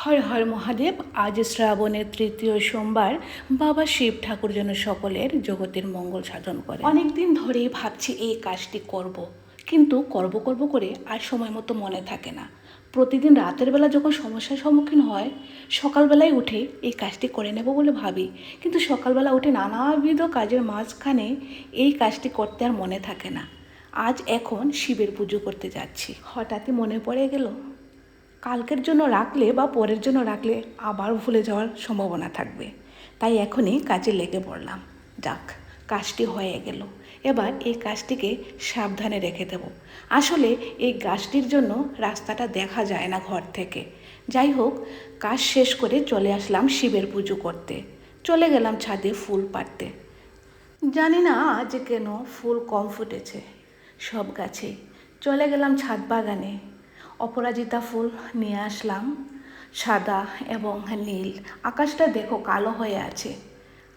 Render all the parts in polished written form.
হর হর মহাদেব। আজ শ্রাবণের তৃতীয় সোমবার। বাবা শিব ঠাকুর যেন সকলের জগতের মঙ্গল সাধন করে। অনেক দিন ধরেই ভাবছি এই কাজটি করব, কিন্তু করব করে আর সময় মতো মনে থাকে না। প্রতিদিন রাতের বেলা যখন সমস্যার সম্মুখীন হয়, সকালবেলায় উঠে এই কাজটি করে নেব বলে ভাবি, কিন্তু সকালবেলা উঠে নানাবিধ কাজের মাঝখানে এই কাজটি করতে আর মনে থাকে না। আজ এখন শিবের পুজো করতে যাচ্ছি, হঠাৎই মনে পড়ে গেল কালকের জন্য রাখলে বা পরের জন্য রাখলে আবার ভুলে যাওয়ার সম্ভাবনা থাকবে। তাই এখনই কাজে লেগে পড়লাম। যাক, কাজটি হয়ে গেল। এবার এই কাজটিকে সাবধানে রেখে দেব। আসলে এই গাছটির জন্য রাস্তাটা দেখা যায় না ঘর থেকে। যাই হোক, কাজ শেষ করে চলে আসলাম শিবের পুজো করতে। চলে গেলাম ছাদে ফুল পাড়তে। জানি না আজ কেন ফুল কম ফুটেছে সব গাছে। চলে গেলাম ছাদ বাগানে, অপরাজিতা ফুল নিয়ে আসলাম, সাদা এবং নীল। আকাশটা দেখো কালো হয়ে আছে,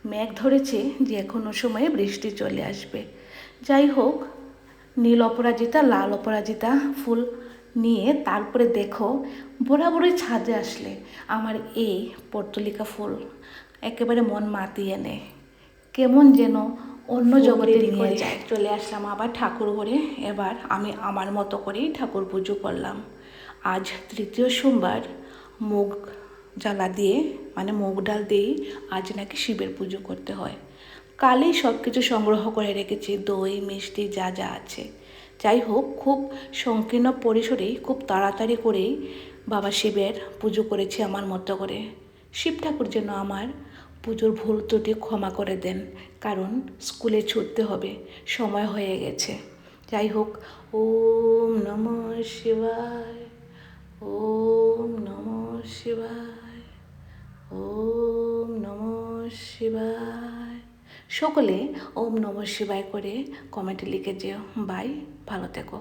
মেঘ ধরেছে যে কোনো সময়ে বৃষ্টি চলে আসবে। যাই হোক, নীল অপরাজিতা, লাল অপরাজিতা ফুল নিয়ে তারপরে দেখো বরাবরই ছাদে আসলে আমার এই পর্তুলিকা ফুল একেবারে মন মাতিয়ে নেয়, কেমন যেন অন্য জগতে নিয়ে যায়। চলে আসলাম আবার ঠাকুর ঘরে। এবার আমি আমার মতো করেই ঠাকুর পুজো করলাম। আজ তৃতীয় সোমবার, মুগ জ্বালা দিয়ে মানে মুগ ডাল দিয়েই আজ নাকি শিবের পুজো করতে হয়। কালই সব কিছু সংগ্রহ করে রেখেছি, দই মিষ্টি যা যা আছে। যাই হোক, খুব সংকীর্ণ পরিসরেই খুব তাড়াতাড়ি করেই বাবা শিবের পুজো করেছি আমার মতো করে। শিব ঠাকুর যেন আমার পুজোর ভুল ত্রুটি ক্ষমা করে দেন, কারণ স্কুলে ছুটতে হবে, সময় হয়ে গেছে। যাই হোক, ওম নমঃ শিবায়, ওম নমঃ শিবায়, ওম নমঃ শিবায়। সকলে ওম নমঃ শিবায় করে কমেন্টে লিখে যেও। বাই, ভালো থেকো।